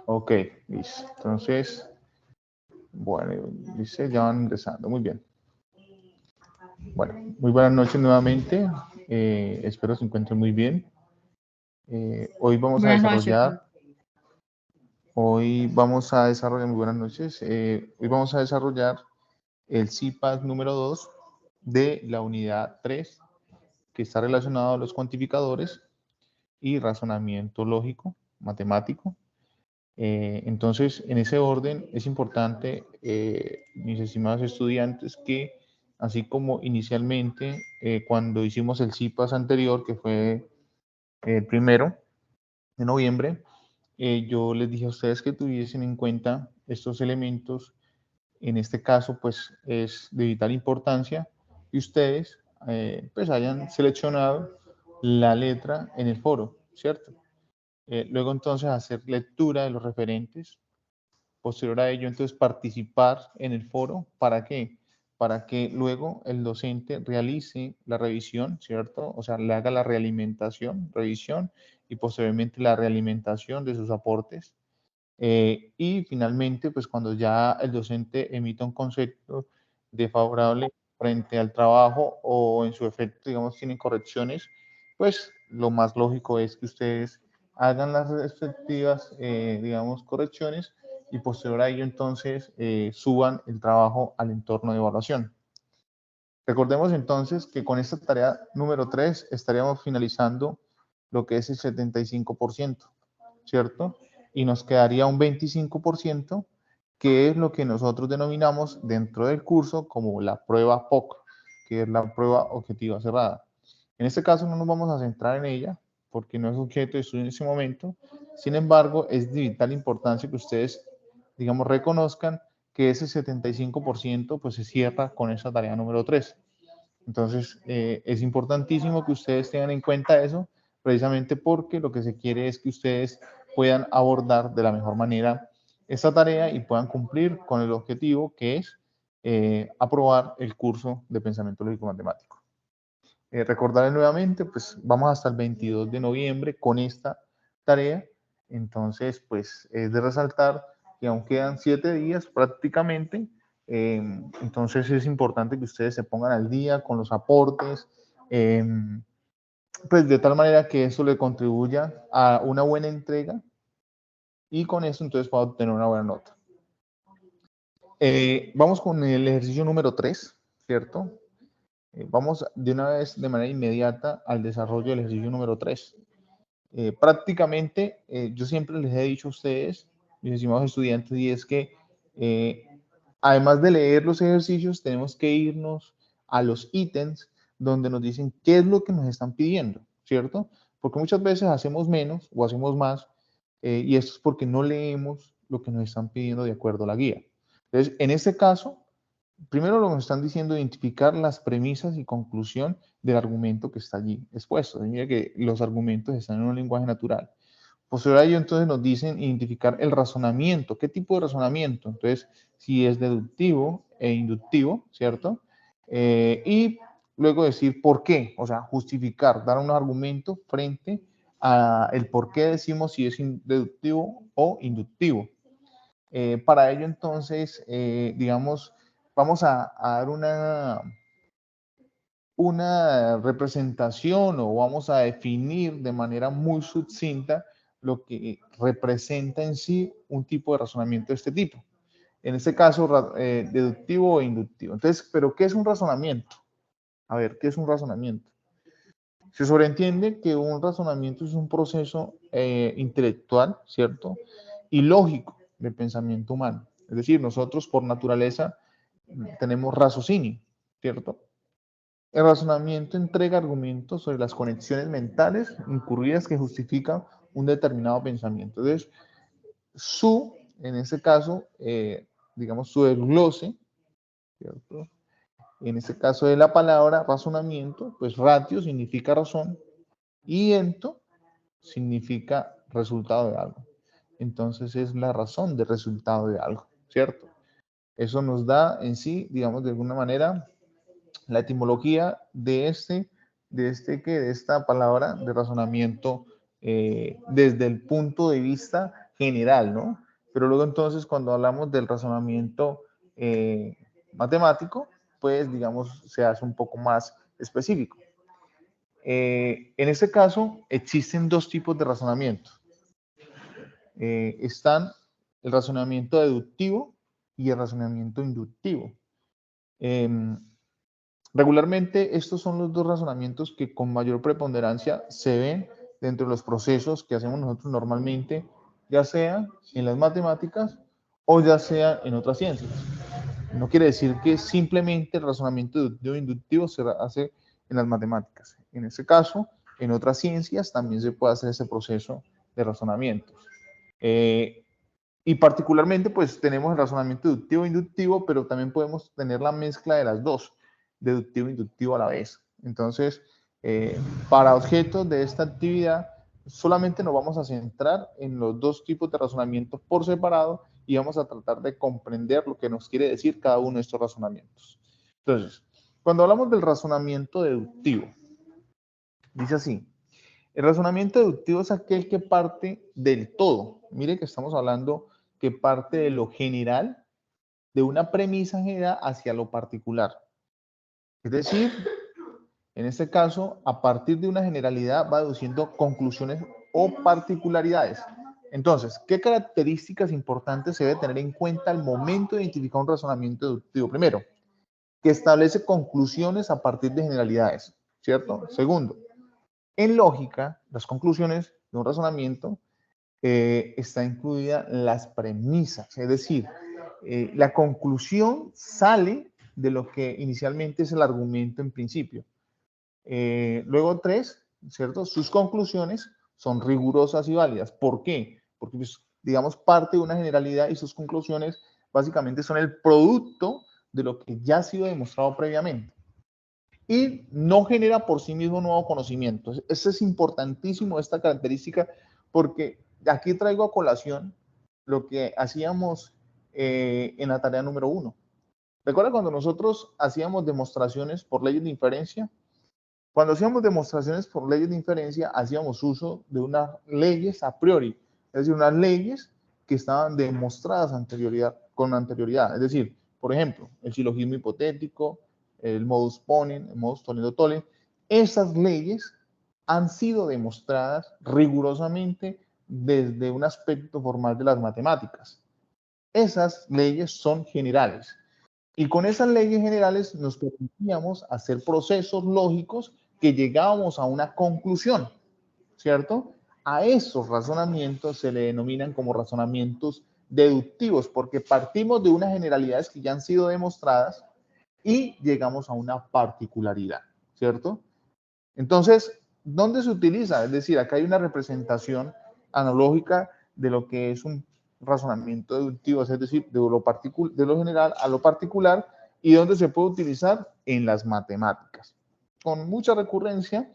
Ok, listo. Entonces, bueno, dice, ya van ingresando. Muy bien. Bueno, muy buenas noches nuevamente. Espero se encuentren muy bien. Hoy vamos a Buenas noches, profe. muy buenas noches. Hoy vamos a desarrollar el CIPAS número 2 de la unidad 3, que está relacionado a los cuantificadores y razonamiento lógico, matemático. Entonces, en ese orden es importante, mis estimados estudiantes, que así como inicialmente, cuando hicimos el CIPAS anterior, que fue el 1 de noviembre, yo les dije a ustedes que tuviesen en cuenta estos elementos. En este caso, pues es de vital importancia que ustedes pues hayan seleccionado la letra en el foro, ¿cierto? Luego entonces hacer lectura de los referentes. Posterior a ello, entonces participar en el foro. ¿Para qué? Para que luego el docente realice la revisión, ¿cierto? O sea, le haga la realimentación, revisión, y posteriormente la realimentación de sus aportes. Y finalmente, pues cuando ya el docente emita un concepto de favorable frente al trabajo o en su efecto, digamos, tienen correcciones, pues lo más lógico es que ustedes hagan las respectivas, digamos, correcciones y posterior a ello entonces suban el trabajo al entorno de evaluación. Recordemos entonces que con esta tarea número 3 estaríamos finalizando lo que es el 75%, ¿cierto? Y nos quedaría un 25%, que es lo que nosotros denominamos dentro del curso como la prueba POC, que es la prueba objetiva cerrada. En este caso no nos vamos a centrar en ella, porque no es objeto de estudio en ese momento. Sin embargo, es de vital importancia que ustedes, digamos, reconozcan que ese 75% pues se cierra con esa tarea número 3. Entonces, es importantísimo que ustedes tengan en cuenta eso, precisamente porque lo que se quiere es que ustedes puedan abordar de la mejor manera esta tarea y puedan cumplir con el objetivo que es aprobar el curso de pensamiento lógico matemático. Recordarles nuevamente, pues vamos hasta el 22 de noviembre con esta tarea. Entonces, pues es de resaltar que aún quedan 7 días prácticamente. Entonces es importante que ustedes se pongan al día con los aportes, pues de tal manera que eso le contribuya a una buena entrega y con eso entonces pueda obtener una buena nota. Vamos con el ejercicio número 3, ¿cierto? Vamos de una vez, de manera inmediata, al desarrollo del ejercicio número 3. Prácticamente, yo siempre les he dicho a ustedes, mis estimados estudiantes, y es que además de leer los ejercicios, tenemos que irnos a los ítems donde nos dicen qué es lo que nos están pidiendo, ¿cierto? Porque muchas veces hacemos menos o hacemos más, y esto es porque no leemos lo que nos están pidiendo de acuerdo a la guía. Entonces, en este caso, primero lo que nos están diciendo, identificar las premisas y conclusión del argumento que está allí expuesto. Mira que los argumentos están en un lenguaje natural. Posterior a ello, entonces nos dicen identificar el razonamiento. ¿Qué tipo de razonamiento? Entonces, si es deductivo e inductivo, ¿cierto? Y luego decir por qué, o sea, justificar, dar un argumento frente a el por qué decimos si es deductivo o inductivo. Para ello, entonces, digamos, vamos a dar una representación o vamos a definir de manera muy sucinta lo que representa en sí un tipo de razonamiento de este tipo. En este caso, deductivo o inductivo. Entonces, ¿pero qué es un razonamiento? A ver, ¿qué es un razonamiento? Se sobreentiende que un razonamiento es un proceso intelectual, ¿cierto? Y lógico del pensamiento humano. Es decir, nosotros por naturaleza tenemos raciocinio, ¿cierto? El razonamiento entrega argumentos sobre las conexiones mentales incurridas que justifican un determinado pensamiento. Entonces, en este caso, digamos, su desglose, ¿cierto? En este caso de la palabra razonamiento, pues ratio significa razón y ento significa resultado de algo. Entonces es la razón del resultado de algo, ¿cierto? Eso nos da en sí, digamos, de alguna manera, la etimología de esta palabra de razonamiento desde el punto de vista general, ¿no? Pero luego entonces cuando hablamos del razonamiento matemático, pues digamos se hace un poco más específico. En este caso existen dos tipos de razonamiento. Están el razonamiento deductivo y el razonamiento inductivo. Regularmente estos son los dos razonamientos que con mayor preponderancia se ven dentro de los procesos que hacemos nosotros normalmente, ya sea en las matemáticas o ya sea en otras ciencias. No quiere decir que simplemente el razonamiento deductivo e inductivo se hace en las matemáticas. En este caso, en otras ciencias también se puede hacer ese proceso de razonamiento. Y particularmente, pues tenemos el razonamiento deductivo e inductivo, pero también podemos tener la mezcla de las dos, deductivo e inductivo a la vez. Entonces, para objetos de esta actividad, solamente nos vamos a centrar en los dos tipos de razonamiento por separado y vamos a tratar de comprender lo que nos quiere decir cada uno de estos razonamientos. Entonces, cuando hablamos del razonamiento deductivo, dice así: el razonamiento deductivo es aquel que parte del todo. Mire que estamos hablando que parte de lo general, de una premisa general hacia lo particular. Es decir, en este caso, a partir de una generalidad va deduciendo conclusiones o particularidades. Entonces, ¿qué características importantes se debe tener en cuenta al momento de identificar un razonamiento deductivo? Primero, que establece conclusiones a partir de generalidades, ¿cierto? Segundo, en lógica, las conclusiones de un razonamiento está incluida las premisas, es decir, la conclusión sale de lo que inicialmente es el argumento en principio. Luego, tres, ¿cierto? Sus conclusiones son rigurosas y válidas. ¿Por qué? Porque, pues, digamos, parte de una generalidad y sus conclusiones básicamente son el producto de lo que ya ha sido demostrado previamente. Y no genera por sí mismo nuevo conocimiento. Eso es importantísimo, esta característica, porque aquí traigo a colación lo que hacíamos en la tarea número 1. ¿Recuerda cuando nosotros hacíamos demostraciones por leyes de inferencia? Cuando hacíamos demostraciones por leyes de inferencia, hacíamos uso de unas leyes a priori, es decir, unas leyes que estaban demostradas con anterioridad. Es decir, por ejemplo, el silogismo hipotético, el modus ponens, el modus tollendo-tollens. Esas leyes han sido demostradas rigurosamente desde un aspecto formal de las matemáticas. Esas leyes son generales. Y con esas leyes generales nos permitíamos hacer procesos lógicos que llegábamos a una conclusión, ¿cierto? A esos razonamientos se le denominan como razonamientos deductivos, porque partimos de unas generalidades que ya han sido demostradas y llegamos a una particularidad, ¿cierto? Entonces, ¿dónde se utiliza? Es decir, acá hay una representación analógica de lo que es un razonamiento deductivo, es decir, de lo general a lo particular, y dónde se puede utilizar en las matemáticas. Con mucha recurrencia,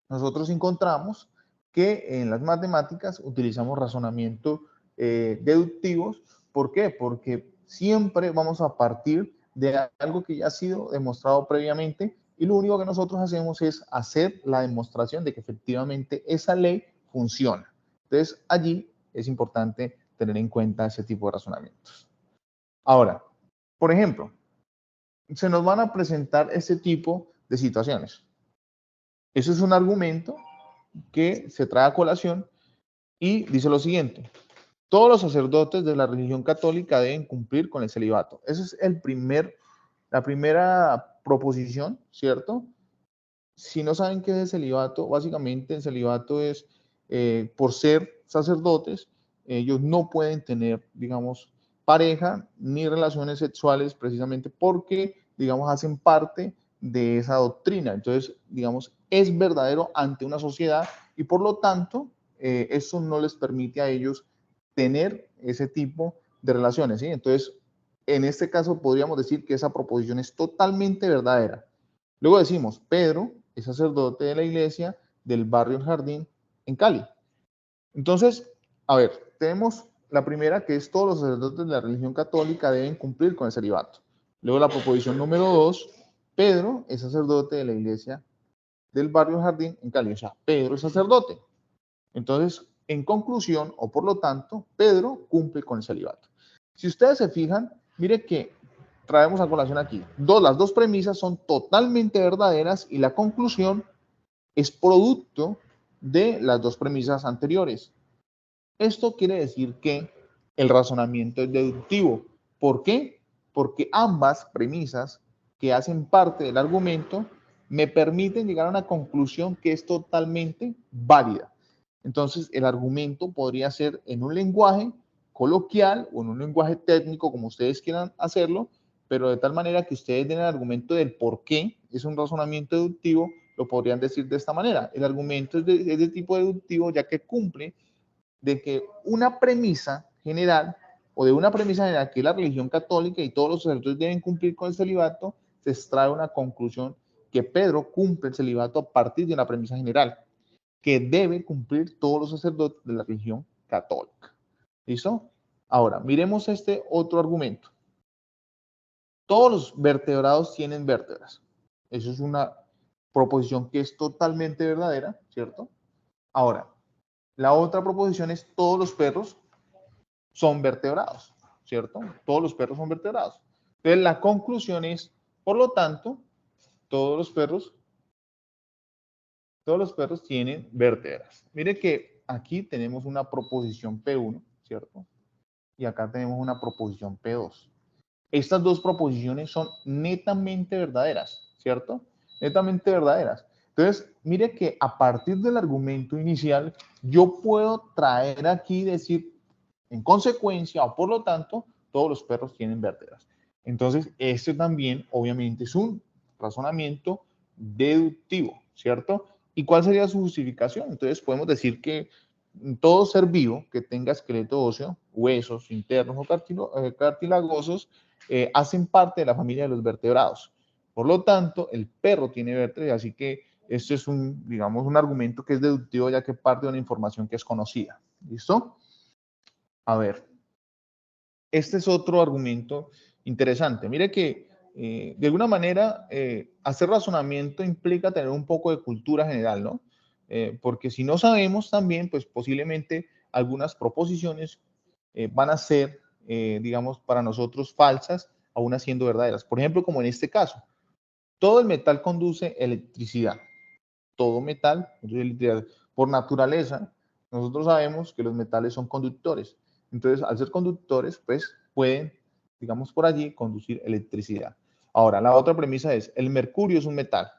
nosotros encontramos que en las matemáticas utilizamos razonamientos deductivos. ¿Por qué? Porque siempre vamos a partir de algo que ya ha sido demostrado previamente y lo único que nosotros hacemos es hacer la demostración de que efectivamente esa ley funciona. Entonces, allí es importante tener en cuenta ese tipo de razonamientos. Ahora, por ejemplo, se nos van a presentar este tipo de situaciones. Eso es un argumento que se trae a colación y dice lo siguiente: todos los sacerdotes de la religión católica deben cumplir con el celibato. Esa es la primera proposición, ¿cierto? Si no saben qué es el celibato, básicamente el celibato es, por ser sacerdotes, ellos no pueden tener, digamos, pareja ni relaciones sexuales precisamente porque, digamos, hacen parte de esa doctrina. Entonces, digamos, es verdadero ante una sociedad y por lo tanto, eso no les permite a ellos tener ese tipo de relaciones, ¿sí? Entonces, en este caso podríamos decir que esa proposición es totalmente verdadera. Luego decimos, Pedro es sacerdote de la iglesia del barrio El Jardín en Cali. Entonces, a ver, tenemos la primera, que es todos los sacerdotes de la religión católica deben cumplir con el celibato. Luego la proposición número 2, Pedro es sacerdote de la iglesia del barrio El Jardín en Cali. O sea, Pedro es sacerdote. Entonces, en conclusión, o por lo tanto, Pedro cumple con el celibato. Si ustedes se fijan, mire que traemos a colación aquí. Las dos premisas son totalmente verdaderas y la conclusión es producto de las dos premisas anteriores. Esto quiere decir que el razonamiento es deductivo. ¿Por qué? Porque ambas premisas que hacen parte del argumento me permiten llegar a una conclusión que es totalmente válida. Entonces, el argumento podría ser en un lenguaje coloquial o en un lenguaje técnico, como ustedes quieran hacerlo, pero de tal manera que ustedes den el argumento del por qué es un razonamiento deductivo, lo podrían decir de esta manera. El argumento es de tipo deductivo ya que cumple de que una premisa general o de una premisa general que es la religión católica y todos los sacerdotes deben cumplir con el celibato, se extrae una conclusión que Pedro cumple el celibato a partir de una premisa general que debe cumplir todos los sacerdotes de la religión católica. ¿Listo? Ahora, miremos este otro argumento. Todos los vertebrados tienen vértebras. Eso es una proposición que es totalmente verdadera, ¿cierto? Ahora, la otra proposición es todos los perros son vertebrados, ¿cierto? Todos los perros son vertebrados. Entonces, la conclusión es, por lo tanto, todos los perros tienen vértebras. Mire que aquí tenemos una proposición P1, ¿cierto? Y acá tenemos una proposición P2. Estas dos proposiciones son netamente verdaderas, ¿cierto? Netamente verdaderas. Entonces, mire que a partir del argumento inicial, yo puedo traer aquí y decir, en consecuencia, o por lo tanto, todos los perros tienen vértebras. Entonces, este también, obviamente, es un razonamiento deductivo, ¿cierto? ¿Y cuál sería su justificación? Entonces, podemos decir que todo ser vivo que tenga esqueleto óseo, huesos internos o cartilagosos, hacen parte de la familia de los vertebrados. Por lo tanto, el perro tiene vértebras, así que esto es digamos, un argumento que es deductivo ya que parte de una información que es conocida. ¿Listo? A ver, este es otro argumento interesante. Mire que de alguna manera hacer razonamiento implica tener un poco de cultura general, ¿no? Porque si no sabemos también, pues posiblemente algunas proposiciones van a ser, digamos, para nosotros falsas, aún siendo verdaderas. Por ejemplo, como en este caso, todo el metal conduce electricidad. Todo metal conduce electricidad. Por naturaleza, nosotros sabemos que los metales son conductores. Entonces, al ser conductores, pues pueden, digamos, por allí conducir electricidad. Ahora, la otra premisa es, el mercurio es un metal.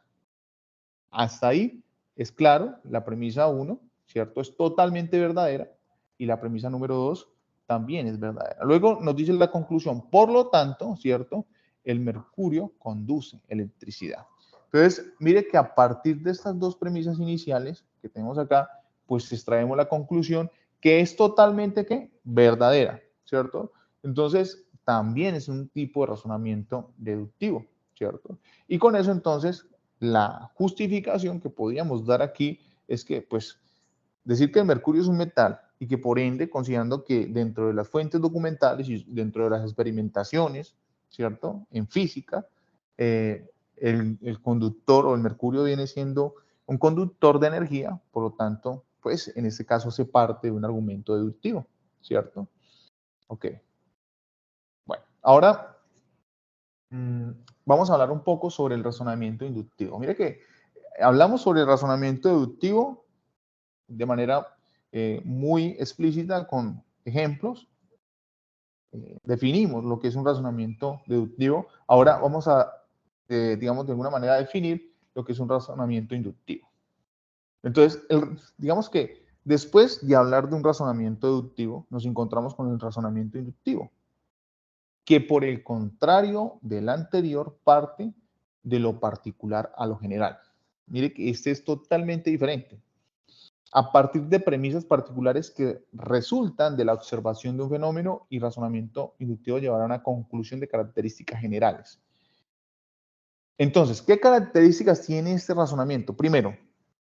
Hasta ahí es claro, la premisa 1, ¿cierto? Es totalmente verdadera y la premisa número 2 también es verdadera. Luego nos dice la conclusión, por lo tanto, ¿cierto? El mercurio conduce electricidad. Entonces, mire que a partir de estas dos premisas iniciales que tenemos acá, pues extraemos la conclusión que es totalmente, ¿qué? Verdadera, ¿cierto? Entonces, también es un tipo de razonamiento deductivo, ¿cierto? Y con eso, entonces, la justificación que podríamos dar aquí es que, pues, decir que el mercurio es un metal y que por ende, considerando que dentro de las fuentes documentales y dentro de las experimentaciones, ¿cierto? En física, el conductor o el mercurio viene siendo un conductor de energía, por lo tanto, pues en este caso se parte de un argumento deductivo, ¿cierto? Ok. Bueno, ahora vamos a hablar un poco sobre el razonamiento inductivo. Mire que hablamos sobre el razonamiento deductivo de manera muy explícita con ejemplos. Definimos lo que es un razonamiento deductivo. Ahora vamos a, digamos, de alguna manera definir lo que es un razonamiento inductivo. Entonces, digamos que después de hablar de un razonamiento deductivo, nos encontramos con el razonamiento inductivo, que por el contrario del anterior parte de lo particular a lo general. Mire que este es totalmente diferente. A partir de premisas particulares que resultan de la observación de un fenómeno y razonamiento inductivo llevará a una conclusión de características generales. Entonces, ¿qué características tiene este razonamiento? Primero,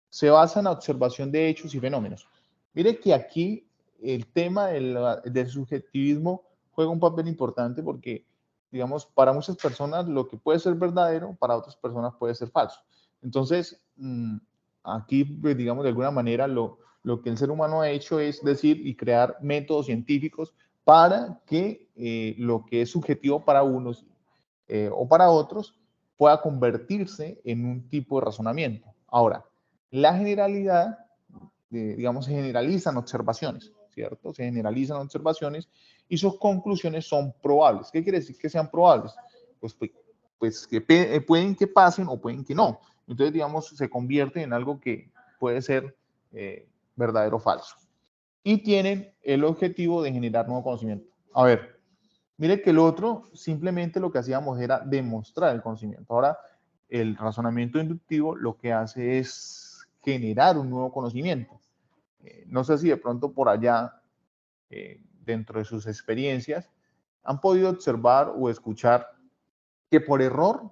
se basa en la observación de hechos y fenómenos. Mire que aquí el tema del subjetivismo juega un papel importante porque, digamos, para muchas personas lo que puede ser verdadero, para otras personas puede ser falso. Entonces, aquí, pues, digamos, de alguna manera lo lo que el ser humano ha hecho es decir y crear métodos científicos para que lo que es subjetivo para unos o para otros pueda convertirse en un tipo de razonamiento. Ahora, la generalidad, digamos, se generalizan observaciones, ¿cierto? Se generalizan observaciones y sus conclusiones son probables. ¿Qué quiere decir que sean probables? Pues que pueden que pasen o pueden que no. Entonces, digamos, se convierte en algo que puede ser verdadero o falso. Y tienen el objetivo de generar nuevo conocimiento. A ver, mire que el otro simplemente lo que hacíamos era demostrar el conocimiento. Ahora, el razonamiento inductivo lo que hace es generar un nuevo conocimiento. No sé si de pronto por allá, dentro de sus experiencias, han podido observar o escuchar que por error,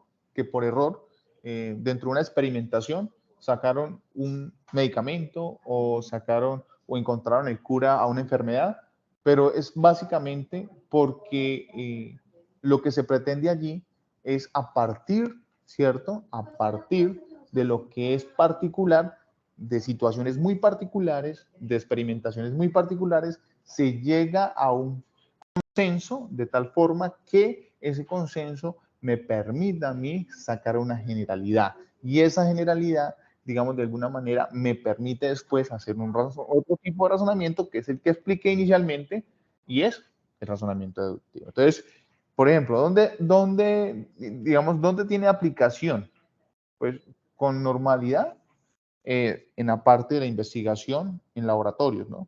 dentro de una experimentación, sacaron un medicamento o sacaron o encontraron el cura a una enfermedad, pero es básicamente porque lo que se pretende allí es a partir, ¿cierto? A partir de lo que es particular, de situaciones muy particulares, de experimentaciones muy particulares, se llega a un consenso de tal forma que ese consenso me permita a mí sacar una generalidad. Y esa generalidad, digamos, de alguna manera me permite después hacer otro tipo de razonamiento que es el que expliqué inicialmente y es el razonamiento deductivo. Entonces, por ejemplo, digamos, dónde tiene aplicación? Pues con normalidad en la parte de la investigación en laboratorios, ¿no?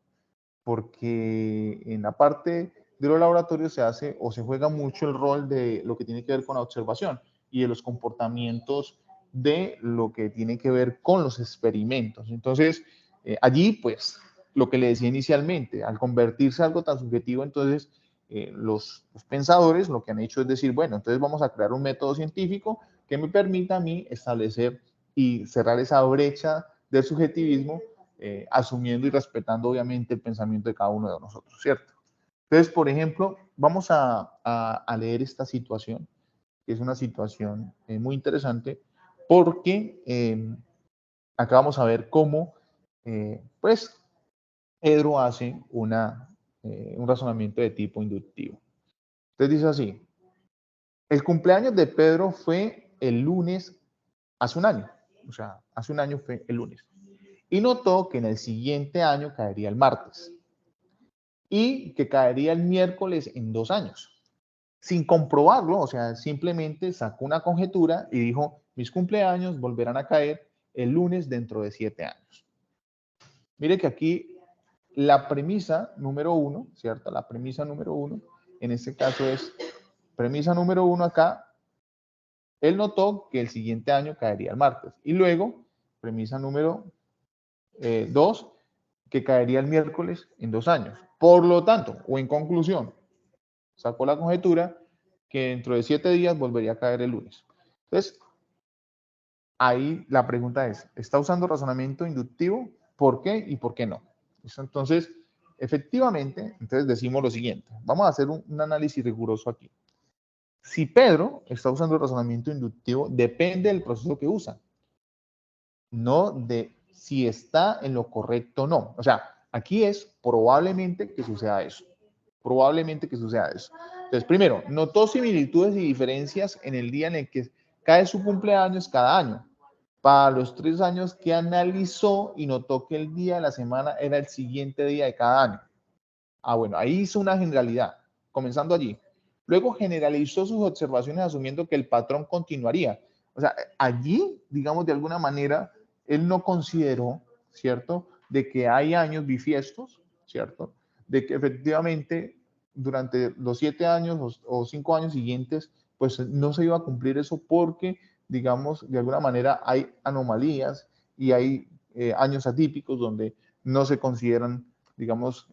Porque en la parte de los laboratorios se hace o se juega mucho el rol de lo que tiene que ver con la observación y de los comportamientos de lo que tiene que ver con los experimentos. Entonces, allí, pues, lo que le decía inicialmente, al convertirse en algo tan subjetivo, entonces los pensadores lo que han hecho es decir, bueno, entonces vamos a crear un método científico que me permita a mí establecer y cerrar esa brecha del subjetivismo asumiendo y respetando obviamente el pensamiento de cada uno de nosotros, ¿cierto? Entonces, por ejemplo, vamos a leer esta situación, que es una situación muy interesante, porque acá vamos a ver cómo, pues, Pedro hace un razonamiento de tipo inductivo. Entonces dice así, el cumpleaños de Pedro fue el lunes hace un año, o sea, hace un año fue el lunes, y notó que en el siguiente año caería el martes y que caería el miércoles en 2 años. Sin comprobarlo, o sea, simplemente sacó una conjetura y dijo, mis cumpleaños volverán a caer el lunes dentro de 7 años. Mire que aquí la premisa número uno, ¿cierto? La premisa número uno, en este caso es, premisa número uno acá, él notó que el siguiente año caería el martes. Y luego, premisa número 2, que caería el miércoles en 2 años. Por lo tanto, o en conclusión, sacó la conjetura que dentro de 7 días volvería a caer el lunes. Entonces, ahí la pregunta es, ¿está usando razonamiento inductivo? ¿Por qué y por qué no? Entonces, efectivamente, entonces decimos lo siguiente. Vamos a hacer un análisis riguroso aquí. Si Pedro está usando el razonamiento inductivo, depende del proceso que usa, no de si está en lo correcto o no. O sea, aquí es probablemente que suceda eso. Probablemente que suceda eso. Entonces, primero, notó similitudes y diferencias en el día en el que cae su cumpleaños cada año. Para los 3 años que analizó y notó que el día de la semana era el siguiente día de cada año. Ah, bueno, ahí hizo una generalidad, comenzando allí. Luego generalizó sus observaciones asumiendo que el patrón continuaría. O sea, allí, digamos, de alguna manera, él no consideró, ¿cierto?, de que hay años bifiestos, ¿cierto?, de que efectivamente durante los 7 años o 5 años siguientes, pues no se iba a cumplir eso porque, digamos, de alguna manera hay anomalías y hay años atípicos donde no se consideran, digamos,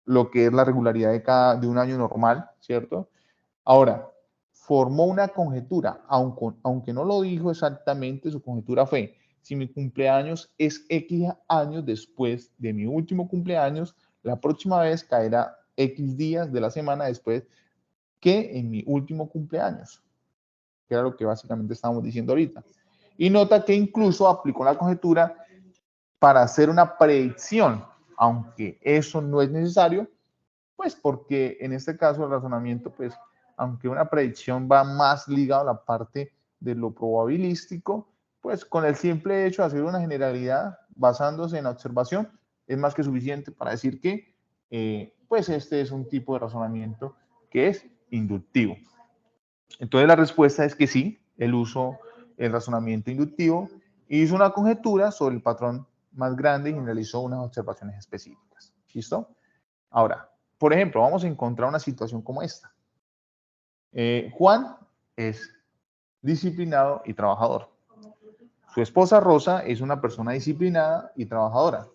lo que es la regularidad de un año normal, ¿cierto? Ahora, formó una conjetura, aunque no lo dijo exactamente, su conjetura fue, si mi cumpleaños es X años después de mi último cumpleaños, la próxima vez caerá X días de la semana después que en mi último cumpleaños, que era lo que básicamente estábamos diciendo ahorita. Y nota que incluso aplicó la conjetura para hacer una predicción, aunque eso no es necesario, pues porque en este caso el razonamiento, pues aunque una predicción va más ligado a la parte de lo probabilístico, pues con el simple hecho de hacer una generalidad basándose en la observación es más que suficiente para decir que pues este es un tipo de razonamiento que es inductivo. Entonces la respuesta es que sí, él usó el razonamiento inductivo, hizo una conjetura sobre el patrón más grande y generalizó unas observaciones específicas. ¿Listo? Ahora, por ejemplo, vamos a encontrar una situación como esta. Juan es disciplinado y trabajador. Su esposa Rosa es una persona disciplinada y trabajadora.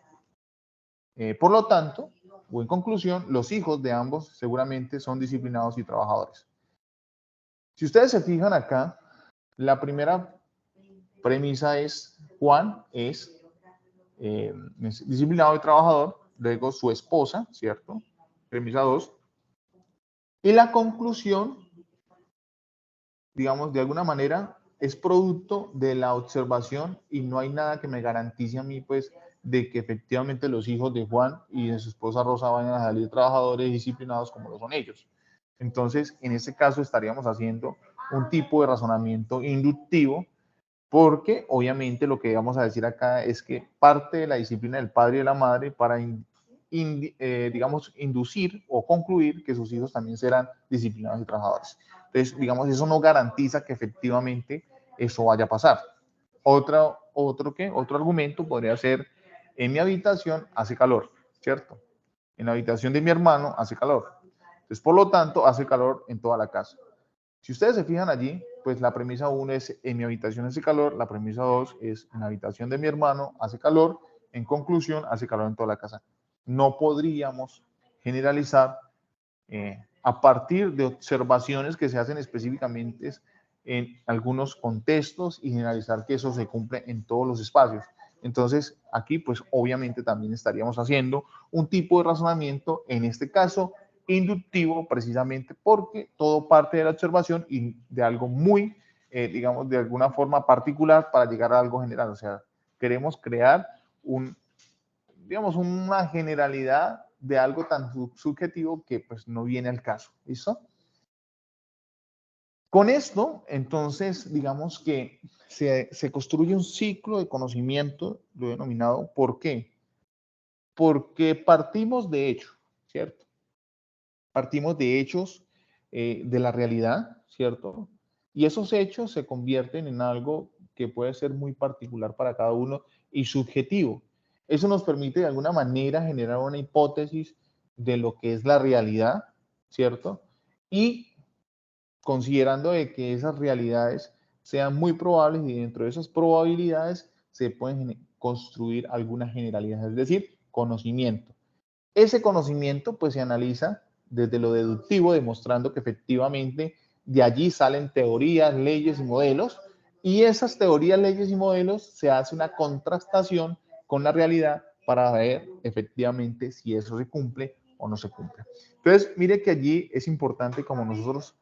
Por lo tanto, o en conclusión, los hijos de ambos seguramente son disciplinados y trabajadores. Si ustedes se fijan acá, la primera premisa es Juan es disciplinado y trabajador, luego su esposa, ¿cierto? Premisa 2. Y la conclusión, digamos, de alguna manera, es producto de la observación y no hay nada que me garantice a mí, pues, de que efectivamente los hijos de Juan y de su esposa Rosa vayan a salir trabajadores disciplinados como lo son ellos. Entonces, en este caso estaríamos haciendo un tipo de razonamiento inductivo, porque obviamente lo que vamos a decir acá es que parte de la disciplina del padre y de la madre para, digamos, inducir o concluir que sus hijos también serán disciplinados y trabajadores. Entonces, digamos, eso no garantiza que efectivamente eso vaya a pasar. Otro argumento podría ser, en mi habitación hace calor, ¿cierto? En la habitación de mi hermano hace calor. Entonces, por lo tanto, hace calor en toda la casa. Si ustedes se fijan allí, pues la premisa 1 es en mi habitación hace calor, la premisa 2 es en la habitación de mi hermano hace calor, en conclusión hace calor en toda la casa. No podríamos generalizar a partir de observaciones que se hacen específicamente en algunos contextos y generalizar que eso se cumple en todos los espacios. Entonces, aquí pues obviamente también estaríamos haciendo un tipo de razonamiento, en este caso inductivo, precisamente porque todo parte de la observación y de algo muy, digamos, de alguna forma particular para llegar a algo general. O sea, queremos crear digamos, una generalidad de algo tan subjetivo que pues no viene al caso. ¿Listo? Con esto, entonces, digamos que se construye un ciclo de conocimiento, lo he denominado, ¿por qué? Porque partimos de hechos, ¿cierto? Partimos de hechos de la realidad, ¿cierto? Y esos hechos se convierten en algo que puede ser muy particular para cada uno y subjetivo. Eso nos permite de alguna manera generar una hipótesis de lo que es la realidad, ¿cierto? Y considerando de que esas realidades sean muy probables y dentro de esas probabilidades se pueden construir algunas generalidades, es decir, conocimiento. Ese conocimiento pues se analiza desde lo deductivo, demostrando que efectivamente de allí salen teorías, leyes y modelos, y esas teorías, leyes y modelos se hace una contrastación con la realidad para ver efectivamente si eso se cumple o no se cumple. Entonces, mire que allí es importante como nosotros,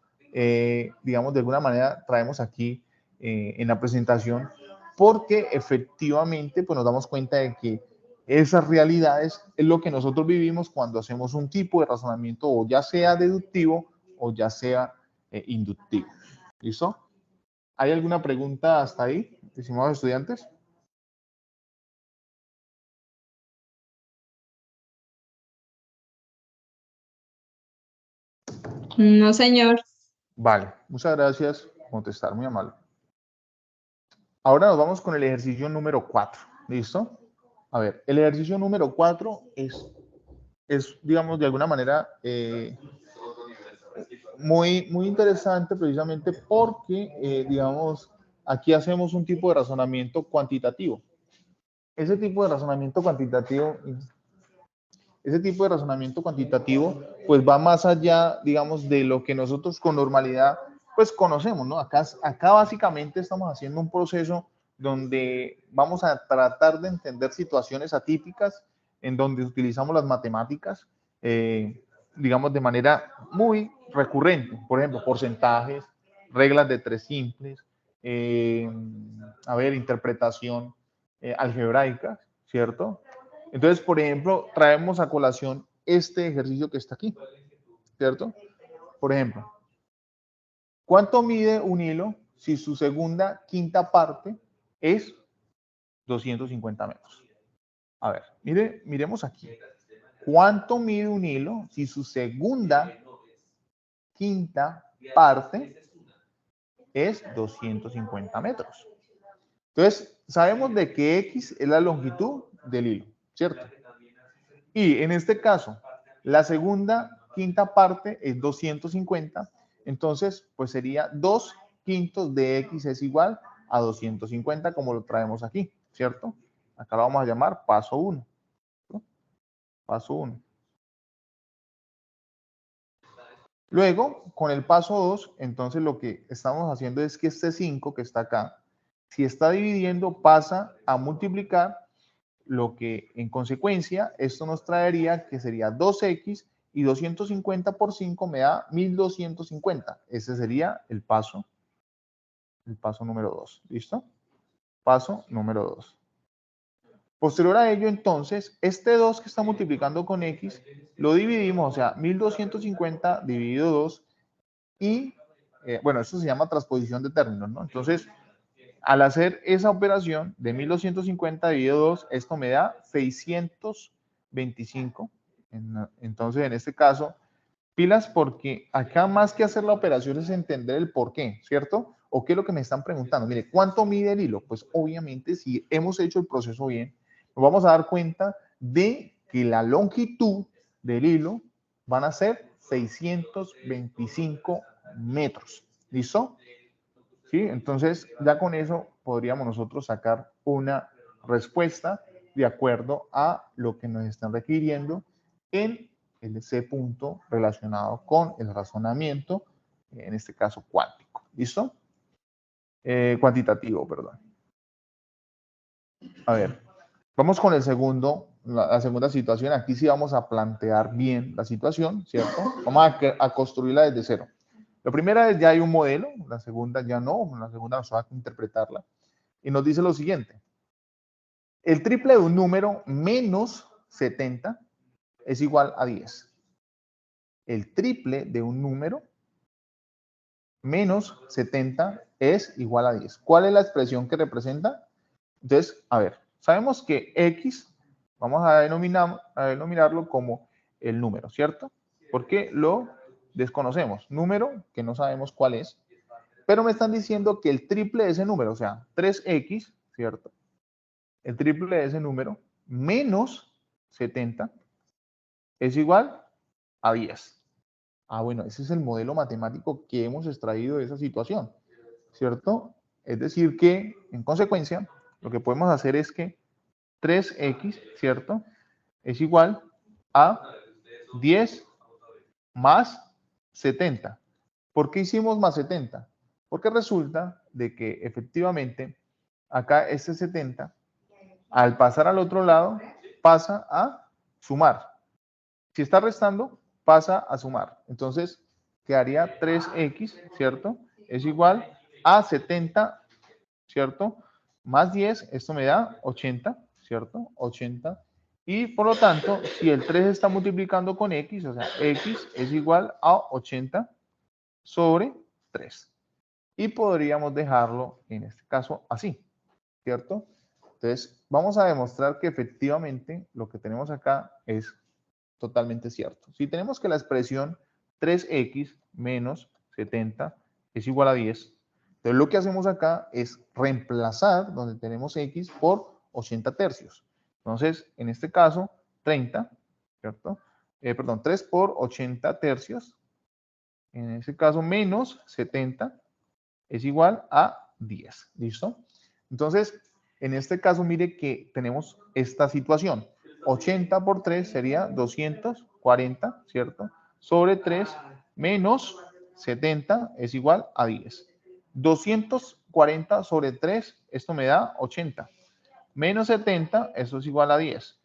digamos, de alguna manera traemos aquí en la presentación, porque efectivamente pues nos damos cuenta de que esas realidades es lo que nosotros vivimos cuando hacemos un tipo de razonamiento o ya sea deductivo o ya sea inductivo. ¿Listo? ¿Hay alguna pregunta hasta ahí, estimados estudiantes? No, señor. Vale, muchas gracias por contestar, muy amable. Ahora nos vamos con el ejercicio número 4. ¿Listo? A ver, el ejercicio número 4 es digamos, de alguna manera muy interesante precisamente porque, digamos, aquí hacemos un tipo de razonamiento cuantitativo. Ese tipo de razonamiento cuantitativo, ese tipo de razonamiento cuantitativo, pues va más allá, digamos, de lo que nosotros con normalidad, pues conocemos, ¿no? Acá básicamente estamos haciendo un proceso donde vamos a tratar de entender situaciones atípicas en donde utilizamos las matemáticas, digamos, de manera muy recurrente. Por ejemplo, porcentajes, reglas de tres simples, a ver, interpretación algebraica, ¿cierto? Entonces, por ejemplo, traemos a colación este ejercicio que está aquí, ¿cierto? Por ejemplo, ¿cuánto mide un hilo si su segunda quinta parte es 250 metros? A ver, miremos aquí. ¿Cuánto mide un hilo si su segunda quinta parte es 250 metros? Entonces, sabemos de que X es la longitud del hilo, ¿cierto? Y en este caso, la segunda quinta parte es 250, entonces, pues sería 2 quintos de X es igual a 250, como lo traemos aquí, ¿cierto? Acá lo vamos a llamar paso 1. ¿No? Paso 1. Luego, con el paso 2, entonces lo que estamos haciendo es que este 5 que está acá, si está dividiendo, pasa a multiplicar, lo que en consecuencia esto nos traería que sería 2x y 250 por 5 me da 1250. Ese sería el paso número 2. ¿Listo? Paso número 2. Posterior a ello, entonces, este 2 que está multiplicando con x, lo dividimos, o sea, 1250 dividido 2 y, bueno, esto se llama transposición de términos, ¿no? Entonces, al hacer esa operación de 1250 dividido 2, esto me da 625. Entonces, en este caso, pilas porque acá más que hacer la operación es entender el por qué, ¿cierto? O qué es lo que me están preguntando. Mire, ¿cuánto mide el hilo? Pues obviamente si hemos hecho el proceso bien, nos vamos a dar cuenta de que la longitud del hilo van a ser 625 metros. ¿Listo? ¿Sí? Entonces, ya con eso podríamos nosotros sacar una respuesta de acuerdo a lo que nos están requiriendo en ese punto relacionado con el razonamiento, en este caso cuántico. ¿Listo? Cuantitativo, perdón. A ver, vamos con el segundo, la segunda situación. Aquí sí vamos a plantear bien la situación, ¿cierto? Vamos a construirla desde cero. La primera es ya hay un modelo, la segunda ya no, la segunda nos va a interpretarla. Y nos dice lo siguiente. El triple de un número menos 70 es igual a 10. El triple de un número menos 70 es igual a 10. ¿Cuál es la expresión que representa? Entonces, a ver, sabemos que X, vamos a denominarlo como el número, ¿cierto? Porque lo desconocemos. Número que no sabemos cuál es, pero me están diciendo que el triple de ese número, o sea, 3X, ¿cierto? El triple de ese número menos 70 es igual a 10. Ah, bueno, ese es el modelo matemático que hemos extraído de esa situación, ¿cierto? Es decir que, en consecuencia, lo que podemos hacer es que 3x, ¿cierto? Es igual a 10 más 70. ¿Por qué hicimos más 70? Porque resulta de que efectivamente acá este 70, al pasar al otro lado, pasa a sumar. Si está restando, pasa a sumar. Entonces, quedaría 3x, ¿cierto? Es igual a 70, ¿cierto? Más 10, esto me da 80, ¿cierto? 80. Y por lo tanto, si el 3 está multiplicando con x, o sea, x es igual a 80 sobre 3. Y podríamos dejarlo, en este caso, así, ¿cierto? Entonces, vamos a demostrar que efectivamente lo que tenemos acá es totalmente cierto. Si tenemos que la expresión 3x menos 70 es igual a 10, entonces lo que hacemos acá es reemplazar donde tenemos x por 80 tercios. Entonces, en este caso, 30, ¿cierto? Perdón, 3 por 80 tercios, en ese caso menos 70 es igual a 10, ¿listo? Entonces, en este caso, mire que tenemos esta situación. 80 por 3 sería 240, ¿cierto? Sobre 3 menos 70 es igual a 10. 240 sobre 3, esto me da 80. Menos 70, eso es igual a 10.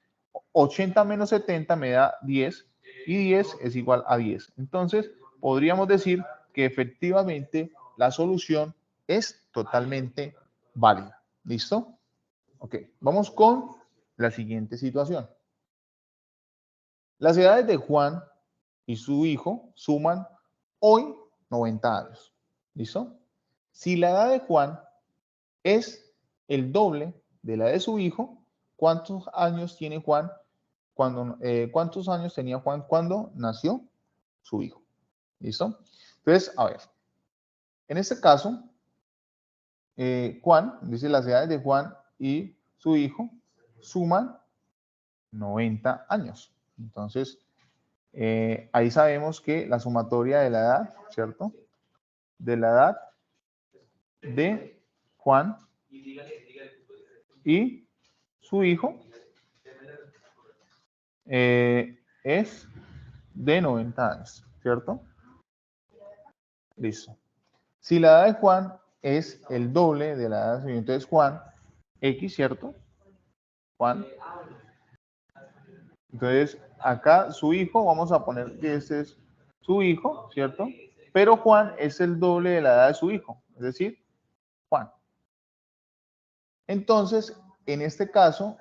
80 menos 70 me da 10 y 10 es igual a 10. Entonces, podríamos decir que efectivamente la solución es totalmente válida. ¿Listo? Ok, vamos con la siguiente situación. Las edades de Juan y su hijo suman hoy 90 años. ¿Listo? Si la edad de Juan es el doble de la de su hijo, ¿cuántos años tiene Juan cuántos años tenía Juan cuando nació su hijo? ¿Listo? Entonces, a ver, en este caso, Juan, dice las edades de Juan y su hijo suman 90 años. Entonces, ahí sabemos que la sumatoria de la edad, ¿cierto? De la edad de Juan y su hijo es de 90 años, ¿cierto? Listo. Si la edad de Juan es el doble de la edad de su hijo, entonces Juan, X, ¿cierto? Juan. Entonces, acá su hijo, vamos a poner que este es su hijo, ¿cierto? Pero Juan es el doble de la edad de su hijo, es decir, Juan. Entonces, en este caso,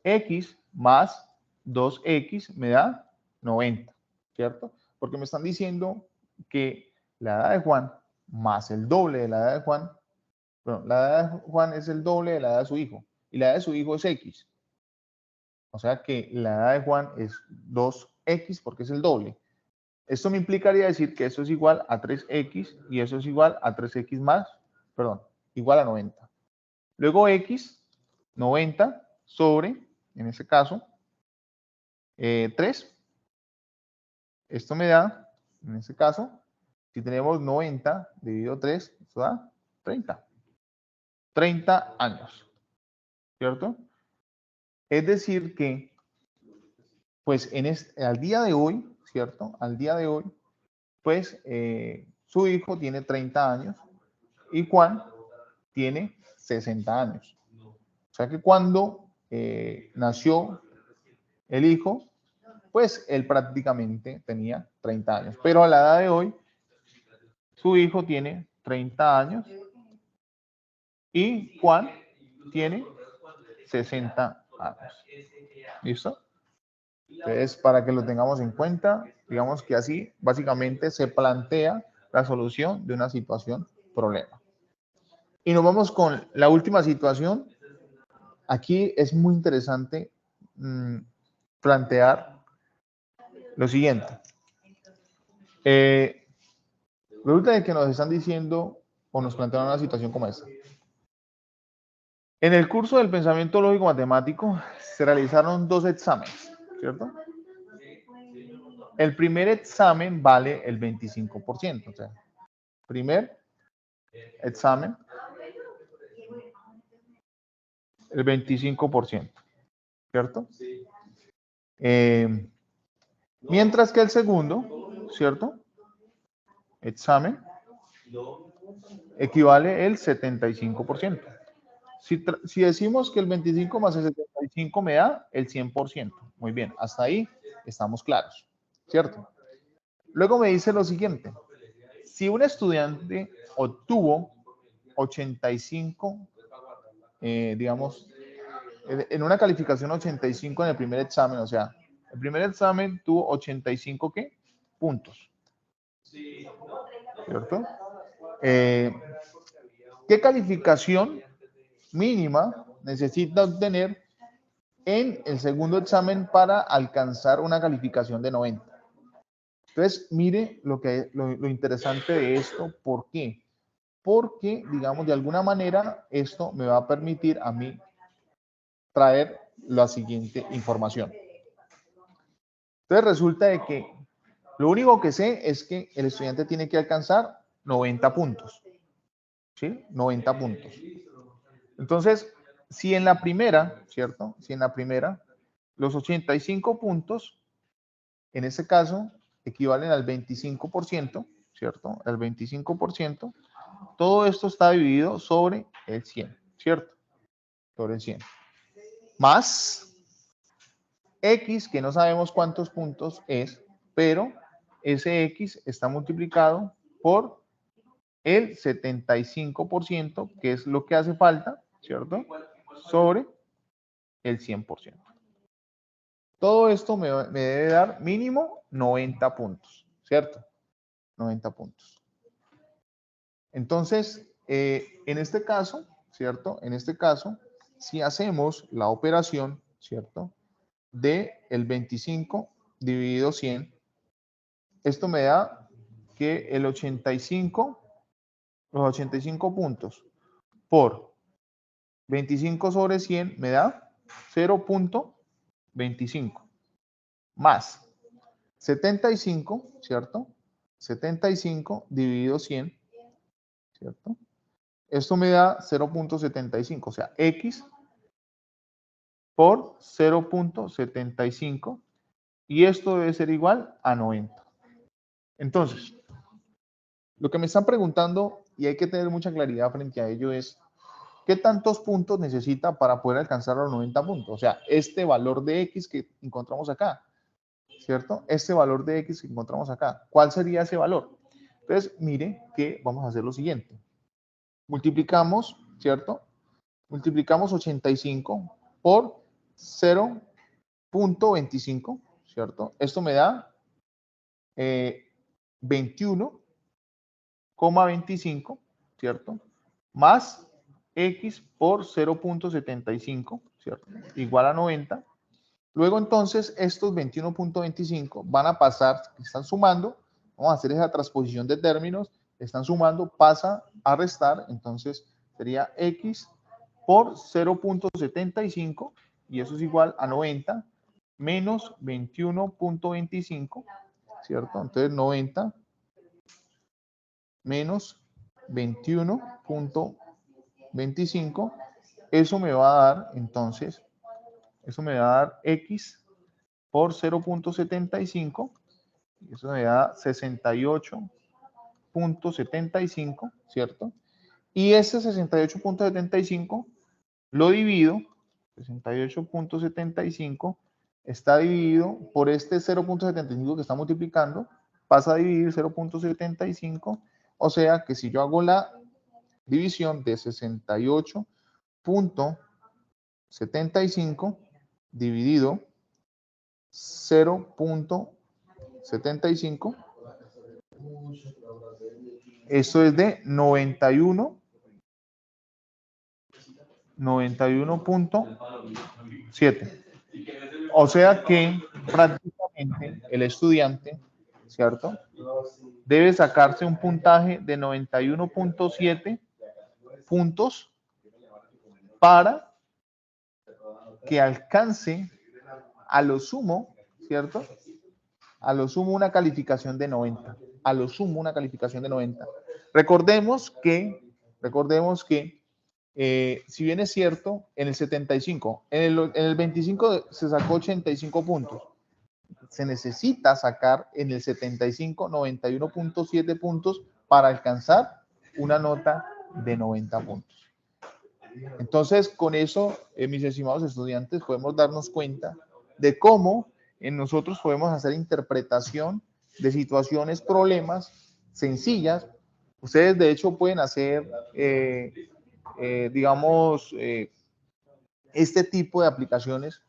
X más 2X me da 90, ¿cierto? Porque me están diciendo que la edad de Juan más el doble de la edad de Juan, bueno, la edad de Juan es el doble de la edad de su hijo y la edad de su hijo es X. O sea que la edad de Juan es 2X porque es el doble. Esto me implicaría decir que eso es igual a 3X y eso es igual a 3X más, perdón, igual a 90. Luego X, 90 sobre, en este caso, 3. Esto me da, en este caso, si tenemos 90 dividido 3, esto da 30. 30 años, ¿cierto? Es decir que, pues al día de hoy, ¿cierto? Al día de hoy, pues su hijo tiene 30 años y Juan tiene 60 años. O sea que cuando nació el hijo, pues él prácticamente tenía 30 años. Pero a la edad de hoy, su hijo tiene 30 años y Juan tiene 60 años. ¿Listo? Entonces, para que lo tengamos en cuenta, digamos que así básicamente se plantea la solución de una situación problema. Y nos vamos con la última situación. Aquí es muy interesante plantear lo siguiente. Resulta de que nos están diciendo o nos plantean una situación como esta. En el curso del pensamiento lógico matemático se realizaron 2 exámenes, ¿cierto? El primer examen vale el 25%, o sea, primer examen, el 25%, ¿cierto? Mientras que el segundo, ¿cierto? Examen equivale el 75%. Si decimos que el 25 más el 75 me da el 100%. Muy bien, hasta ahí estamos claros, ¿cierto? Luego me dice lo siguiente. Si un estudiante obtuvo 85, digamos, en una calificación 85 en el primer examen, o sea, el primer examen tuvo 85 ¿qué? Puntos, ¿cierto? ¿Qué calificación mínima necesita obtener en el segundo examen para alcanzar una calificación de 90? Entonces, mire lo interesante de esto. ¿Por qué? Porque, digamos, de alguna manera, esto me va a permitir a mí traer la siguiente información. Entonces, resulta de que lo único que sé es que el estudiante tiene que alcanzar 90 puntos. ¿Sí? 90 puntos. Entonces, si en la primera, ¿cierto? Si en la primera, los 85 puntos, en este caso, equivalen al 25%, ¿cierto? El 25%, todo esto está dividido sobre el 100, ¿cierto? Sobre el 100. Más X, que no sabemos cuántos puntos es, pero ese X está multiplicado por el 75%, que es lo que hace falta, ¿cierto? Sobre el 100%. Todo esto me debe dar mínimo 90 puntos, ¿cierto? 90 puntos. Entonces, en este caso, ¿cierto? En este caso, si hacemos la operación, ¿cierto? De el 25 dividido 100, esto me da que el 85, los 85 puntos por 25 sobre 100 me da 0.25 más 75, ¿cierto? 75 dividido 100, ¿cierto? Esto me da 0.75, o sea, X por 0.75 y esto debe ser igual a 90. Entonces, lo que me están preguntando y hay que tener mucha claridad frente a ello es ¿qué tantos puntos necesita para poder alcanzar los 90 puntos? O sea, este valor de X que encontramos acá, ¿cierto? Este valor de X que encontramos acá, ¿cuál sería ese valor? Entonces, mire que vamos a hacer lo siguiente. Multiplicamos, ¿cierto? Multiplicamos 85 por 0.25, ¿cierto? Esto me da 21,25, ¿cierto? Más X por 0.75, ¿cierto? Igual a 90. Luego entonces estos 21.25 van a pasar, están sumando, vamos a hacer esa transposición de términos, están sumando, pasa a restar, entonces sería X por 0.75 y eso es igual a 90 menos 21.25, ¿cierto? Entonces 90 menos 21.25, eso me va a dar entonces, eso me va a dar X por 0.75 y eso me da 68.75, ¿cierto? Y ese 68.75 lo divido, 68.75 está dividido por este 0.75 que está multiplicando, pasa a dividir 0.75, o sea que si yo hago la división de 68.75 dividido 0.75, eso es de 91.7. O sea que prácticamente el estudiante, ¿cierto? Debe sacarse un puntaje de 91.7 puntos para que alcance a lo sumo, ¿cierto? A lo sumo una calificación de 90. A lo sumo una calificación de 90. Recordemos que si bien es cierto, en el 75, en el 25 se sacó 85 puntos. Se necesita sacar en el 75 91.7 puntos para alcanzar una nota de 90 puntos. Entonces, con eso, mis estimados estudiantes, podemos darnos cuenta de cómo en nosotros podemos hacer interpretación de situaciones, problemas sencillas. Ustedes, de hecho, pueden hacer, digamos, este tipo de aplicaciones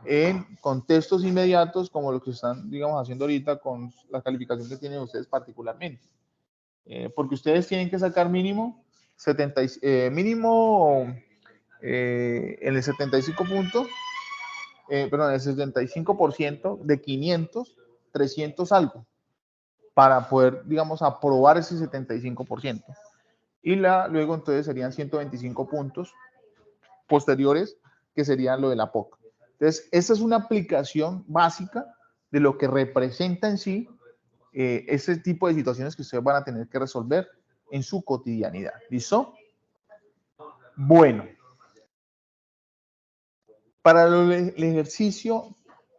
en contextos inmediatos como lo que están, digamos, haciendo ahorita con la calificación que tienen ustedes particularmente. Porque ustedes tienen que sacar mínimo 70, mínimo en el 75 puntos, perdón, el 75% de 500, 300 algo, para poder, digamos, aprobar ese 75%. Y luego entonces serían 125 puntos posteriores, que serían lo de la POC. Entonces, esta es una aplicación básica de lo que representa en sí ese tipo de situaciones que ustedes van a tener que resolver en su cotidianidad. ¿Listo? Bueno, para el ejercicio,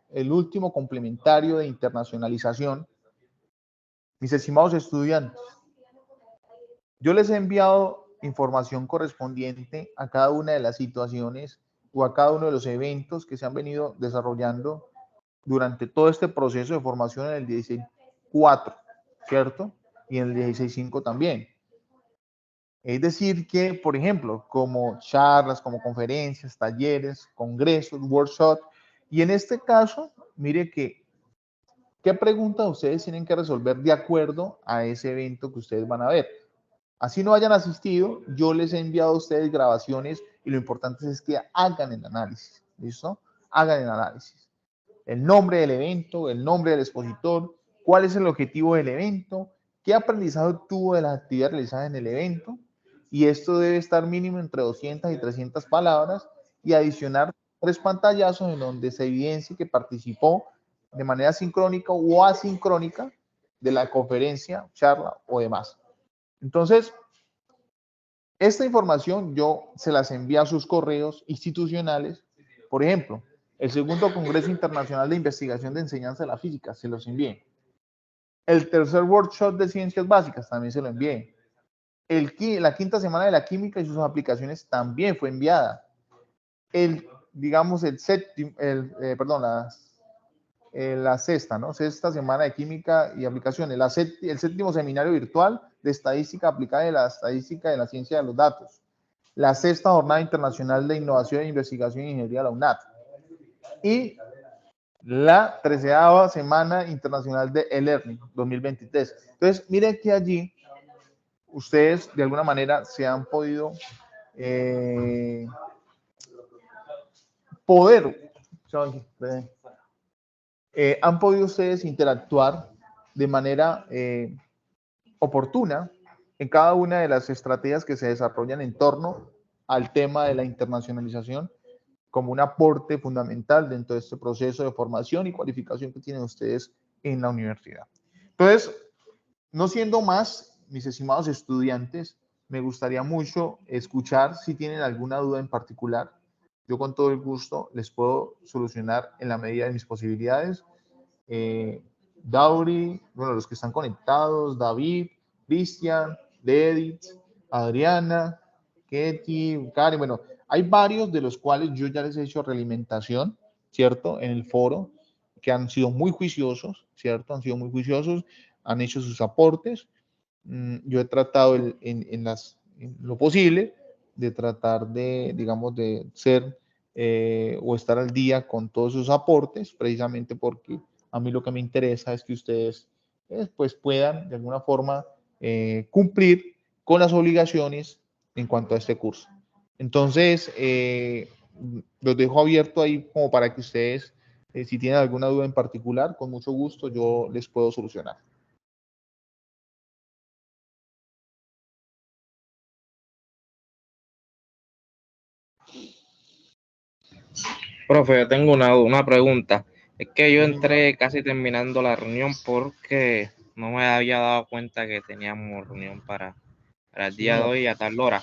el último complementario de internacionalización, mis estimados estudiantes, yo les he enviado información correspondiente a cada una de las situaciones o a cada uno de los eventos que se han venido desarrollando durante todo este proceso de formación en el 16.4, ¿cierto? Y en el 16.5 también. Es decir que, por ejemplo, como charlas, como conferencias, talleres, congresos, workshops, y en este caso, mire que, ¿qué preguntas ustedes tienen que resolver de acuerdo a ese evento que ustedes van a ver? Así no hayan asistido, yo les he enviado a ustedes grabaciones y lo importante es que hagan el análisis, ¿listo? Hagan el análisis. El nombre del evento, el nombre del expositor, cuál es el objetivo del evento, qué aprendizaje tuvo de las actividades realizadas en el evento, y esto debe estar mínimo entre 200 y 300 palabras y adicionar 3 pantallazos en donde se evidencie que participó de manera sincrónica o asincrónica de la conferencia, charla o demás. Entonces, esta información yo se las envío a sus correos institucionales. Por ejemplo, el segundo Congreso Internacional de Investigación de Enseñanza de la Física, se los envié. El tercer workshop de Ciencias Básicas, también se lo envié. La quinta semana de la química y sus aplicaciones también fue enviada. Digamos, la sexta, ¿no? Sexta semana de química y aplicaciones. El séptimo seminario virtual de estadística aplicada de la estadística de la ciencia de los datos. La sexta jornada internacional de innovación e investigación en ingeniería de la UNAT. Y la 13ª semana internacional de e-learning 2023. Entonces, miren que allí ustedes de alguna manera se han podido han podido ustedes interactuar de manera oportuna en cada una de las estrategias que se desarrollan en torno al tema de la internacionalización como un aporte fundamental dentro de este proceso de formación y cualificación que tienen ustedes en la universidad. Entonces, no siendo más, mis estimados estudiantes, me gustaría mucho escuchar si tienen alguna duda en particular. Yo con todo el gusto les puedo solucionar en la medida de mis posibilidades. Dauri, bueno, los que están conectados, David, Cristian, Edith, Adriana, Ketty, Karen, bueno, hay varios de los cuales yo ya les he hecho realimentación, ¿cierto? En el foro, que han sido muy juiciosos, ¿cierto? Han sido muy juiciosos, han hecho sus aportes. Yo he tratado en lo posible de tratar de, digamos, de ser o estar al día con todos sus aportes, precisamente porque a mí lo que me interesa es que ustedes pues puedan de alguna forma cumplir con las obligaciones en cuanto a este curso. Entonces, los dejo abierto ahí como para que ustedes, si tienen alguna duda en particular, con mucho gusto yo les puedo solucionar. Profe, yo tengo una pregunta. Es que yo Sí, señor. entré casi terminando la reunión porque no me había dado cuenta que teníamos reunión para el Sí, día de señor. hoy a tal hora.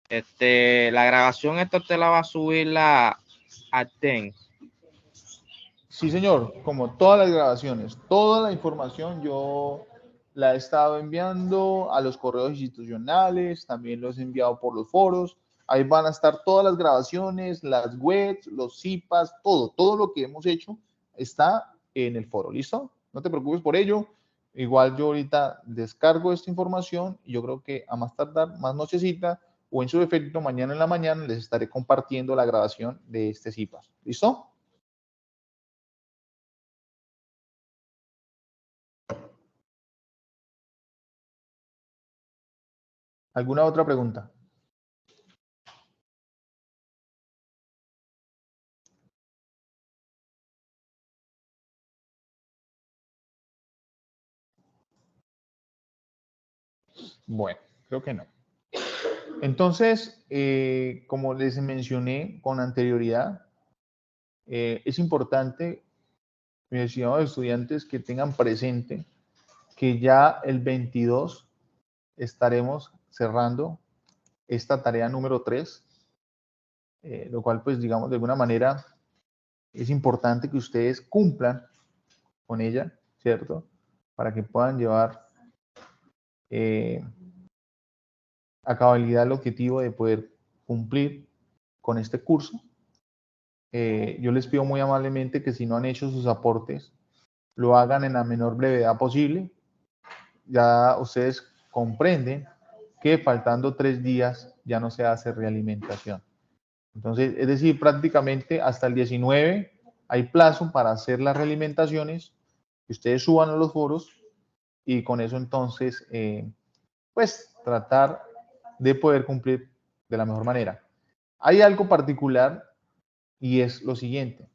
La grabación esta usted la va a subir a TEN. Sí, señor, como todas las grabaciones, toda la información yo la he estado enviando a los correos institucionales, también los he enviado por los foros. Ahí van a estar todas las grabaciones, las webs, los CIPAs, todo lo que hemos hecho está en el foro, ¿listo? No te preocupes por ello. Igual yo ahorita descargo esta información y yo creo que a más tardar, más nochecita o en su defecto mañana en la mañana les estaré compartiendo la grabación de este CIPAS, ¿listo? ¿Alguna otra pregunta? Bueno, creo que no. Entonces, como les mencioné con anterioridad, es importante, mis estimados estudiantes, que tengan presente que ya el 22 estaremos cerrando esta tarea número 3, lo cual, pues, digamos, de alguna manera es importante que ustedes cumplan con ella, ¿cierto? Para que puedan llevar eh, a cabalidad el objetivo de poder cumplir con este curso. Yo les pido muy amablemente que si no han hecho sus aportes, lo hagan en la menor brevedad posible. Ya ustedes comprenden que faltando 3 días ya no se hace realimentación. Entonces, es decir, prácticamente hasta el 19 hay plazo para hacer las realimentaciones, que ustedes suban a los foros y con eso entonces, pues tratar de poder cumplir de la mejor manera. Hay algo particular y es lo siguiente.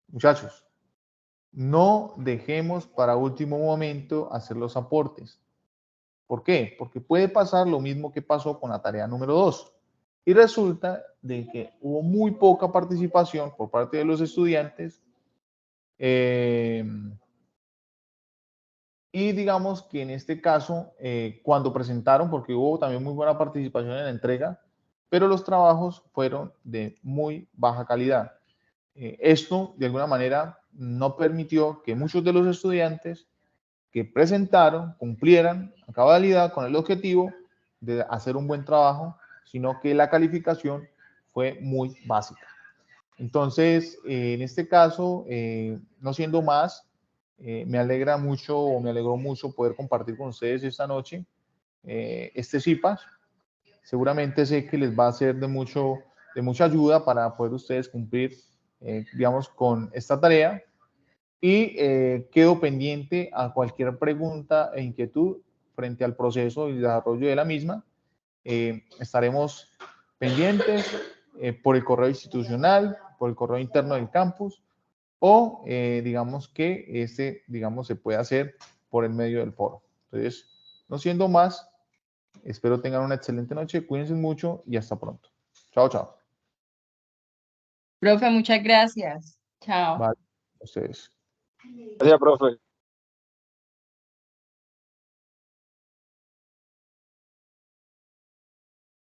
Muchachos, no dejemos para último momento hacer los aportes. ¿Por qué? Porque puede pasar lo mismo que pasó con la tarea número 2. Y resulta de que hubo muy poca participación por parte de los estudiantes. Y digamos que en este caso, cuando presentaron, porque hubo también muy buena participación en la entrega, pero los trabajos fueron de muy baja calidad. Esto, de alguna manera, no permitió que muchos de los estudiantes que presentaron cumplieran a cabalidad con el objetivo de hacer un buen trabajo, sino que la calificación fue muy básica. Entonces, en este caso, no siendo más, me alegra mucho o me alegró mucho poder compartir con ustedes esta noche este CIPAS. Seguramente sé que les va a ser de mucha ayuda para poder ustedes cumplir, digamos, con esta tarea. Y quedo pendiente a cualquier pregunta e inquietud frente al proceso y desarrollo de la misma. Estaremos pendientes por el correo institucional, por el correo interno del campus o digamos que digamos, se puede hacer por el medio del foro. Entonces, no siendo más, espero tengan una excelente noche, cuídense mucho y hasta pronto. Chao, chao. Profe, muchas gracias. Chao. Vale, a ustedes. Gracias, profe.